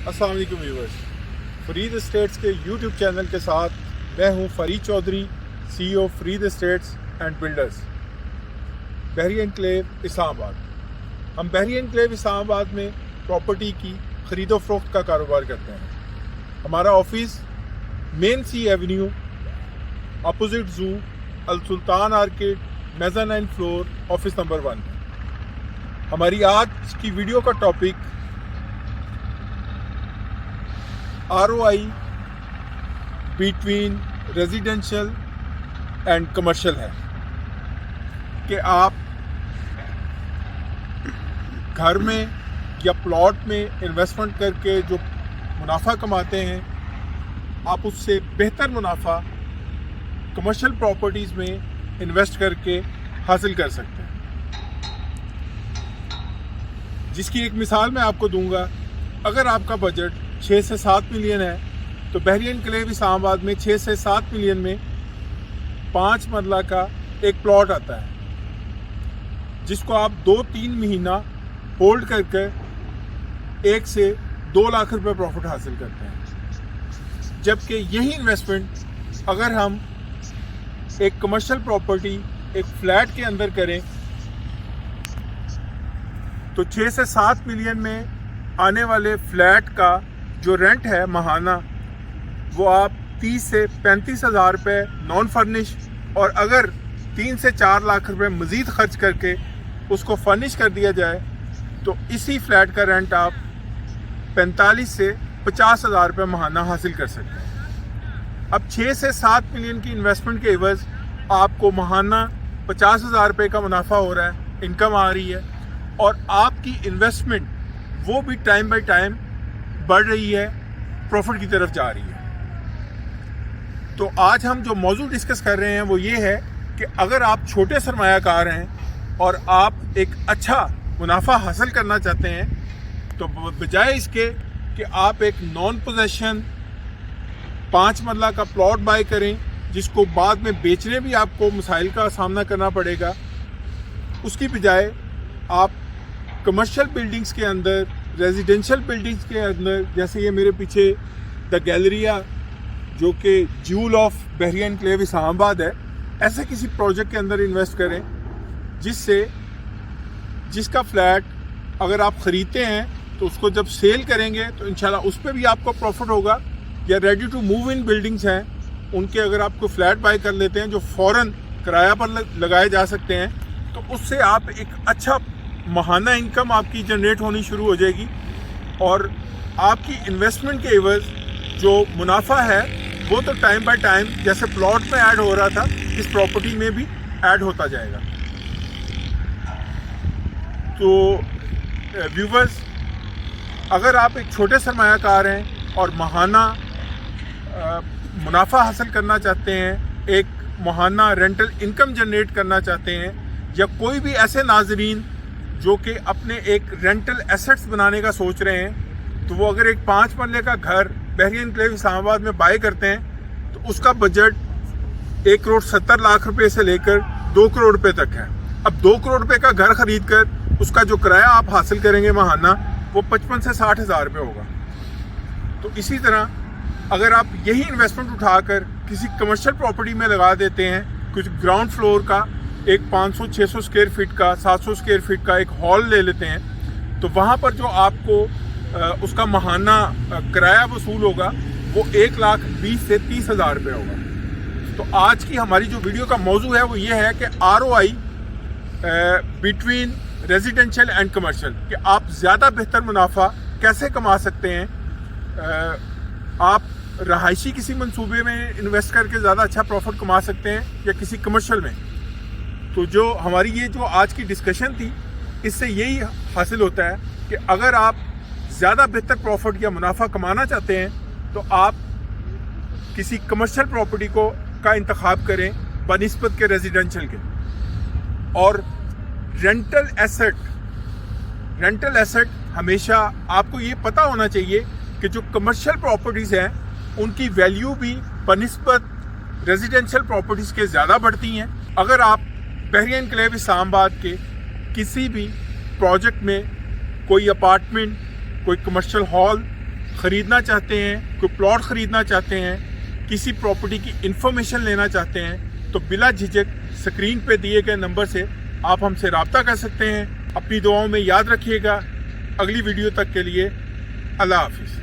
अस्सलाम वालेकुम viewers, Farid Estates के यूट्यूब चैनल के साथ मैं हूं Farid Chaudhry, CEO Farid Estates and Builders, Bahria Enclave Islamabad. हम बहरी एनक्लेव इस्लामाबाद में प्रॉपर्टी की ख़रीदो फरोख्त का कारोबार करते हैं। हमारा office main C avenue opposite ज़ू अल सुल्तान orchid mezzanine floor office number 1। हमारी आज की वीडियो का topic ROI between residential and commercial है कि आप घर में या प्लॉट में इन्वेस्टमेंट करके जो मुनाफा कमाते हैं, आप उससे बेहतर मुनाफा कमर्शियल प्रॉपर्टीज़ में इन्वेस्ट करके हासिल कर सकते हैं। जिसकी एक मिसाल मैं आपको दूंगा। अगर आपका बजट 6 से 7 मिलियन है तो बहरी एनक्लेव इस्लामाबाद में 6 से 7 मिलियन में 5 मरला का एक प्लॉट आता है, जिसको आप 2-3 महीना होल्ड करके 1 से 2 लाख रुपए प्रॉफिट हासिल करते हैं। जबकि यही इन्वेस्टमेंट अगर हम एक कमर्शियल प्रॉपर्टी, एक फ्लैट के अंदर करें तो 6 से 7 मिलियन में आने वाले फ्लैट का जो रेंट है माहाना, वो आप 30 से 35 हज़ार रुपये नॉन फर्निश, और अगर 3 से 4 लाख रुपए मज़ीद खर्च करके उसको फर्निश कर दिया जाए तो इसी फ्लैट का रेंट आप 45 से 50 हज़ार रुपये माहाना हासिल कर सकते हैं। अब 6 से 7 मिलियन की इन्वेस्टमेंट के एवज़ आपको माहाना 50 हज़ार रुपये का मुनाफा हो रहा है, इनकम आ रही है, और आपकी इन्वेस्टमेंट वो भी टाइम बाय टाइम बढ़ रही है, प्रॉफिट की तरफ जा रही है। तो आज हम जो मौजू डिस्कस कर रहे हैं वो ये है कि अगर आप छोटे सरमायाकार हैं और आप एक अच्छा मुनाफा हासिल करना चाहते हैं तो बजाय इसके कि आप एक नॉन पोजेशन 5 मरला का प्लॉट बाय करें जिसको बाद में बेचने भी आपको मसाइल का सामना करना पड़ेगा, उसकी बजाय आप कमर्शियल बिल्डिंग्स के अंदर, रेजिडेंशियल बिल्डिंग्स के अंदर, जैसे ये मेरे पीछे द गैलरिया जो कि ज्यूल ऑफ बहरी एनक्लेव इस्लामाबाद है, ऐसे किसी प्रोजेक्ट के अंदर इन्वेस्ट करें जिसका फ्लैट अगर आप ख़रीदते हैं तो उसको जब सेल करेंगे तो इंशाल्लाह उस पर भी आपको प्रॉफिट होगा। या ready to move in buildings हैं, उनके अगर आपको फ्लैट बाय कर लेते हैं जो फ़ौरन किराया पर लगाए जा सकते हैं, तो उससे आप एक अच्छा माहाना इनकम आपकी जनरेट होनी शुरू हो जाएगी, और आपकी इन्वेस्टमेंट के एवज़ जो मुनाफा है वो तो टाइम बाय टाइम जैसे प्लॉट में ऐड हो रहा था, इस प्रॉपर्टी में भी ऐड होता जाएगा। तो व्यूवर्स, अगर आप एक छोटे सरमायाकार हैं और माहाना मुनाफा हासिल करना चाहते हैं, एक माहाना रेंटल इनकम जनरेट करना चाहते हैं, या कोई भी ऐसे नाजरीन जो कि अपने एक रेंटल एसेट्स बनाने का सोच रहे हैं, तो वो अगर एक 5 मरले का घर बहरी एनक्लेव इस्लामाबाद में बाय करते हैं तो उसका बजट 1,70,00,000 रुपये से लेकर 2 करोड़ रुपये तक है। अब 2 करोड़ रुपये का घर खरीद कर उसका जो किराया आप हासिल करेंगे माहाना, वो 55 से 60 हज़ार रुपये होगा। तो इसी तरह अगर आप यही इन्वेस्टमेंट उठाकर किसी कमर्शियल प्रॉपर्टी में लगा देते हैं, कुछ ग्राउंड फ्लोर का एक 500-600 स्क्वायर फीट का, 700 स्क्वायर फीट का एक हॉल ले लेते हैं, तो वहाँ पर जो आपको उसका माहाना किराया वसूल होगा वो 1,20,000 से 30,000 रुपये होगा। तो आज की हमारी जो वीडियो का मौजू है वो ये है कि ROI between residential and commercial, कि आप ज़्यादा बेहतर मुनाफा कैसे कमा सकते हैं। आप रहायशी किसी मंसूबे में इन्वेस्ट करके ज़्यादा अच्छा प्रॉफिट कमा सकते हैं या किसी कमर्शियल में। तो जो हमारी ये जो आज की डिस्कशन थी, इससे यही हासिल होता है कि अगर आप ज़्यादा बेहतर प्रॉफिट या मुनाफा कमाना चाहते हैं तो आप किसी कमर्शियल प्रॉपर्टी का इंतखाब करें बनिस्बत के रेजिडेंशियल के। और रेंटल एसेट हमेशा आपको ये पता होना चाहिए कि जो कमर्शियल प्रॉपर्टीज़ हैं उनकी वैल्यू भी बनिस्बत रेजिडेंशियल प्रॉपर्टीज़ के ज़्यादा बढ़ती हैं। अगर आप बहरी एनक्लेव इस्लामाबाद के किसी भी प्रोजेक्ट में कोई अपार्टमेंट, कोई कमर्शियल हॉल خریدنا چاہتے ہیں، کوئی پلاٹ خریدنا چاہتے ہیں، کسی پراپرٹی کی انفارمیشن لینا چاہتے ہیں تو بلا جھجک اسکرین پہ دیے گئے نمبر سے آپ ہم سے رابطہ کر سکتے ہیں۔ اپنی دعاؤں میں یاد رکھیے گا۔ اگلی ویڈیو تک کے لیے اللہ حافظ۔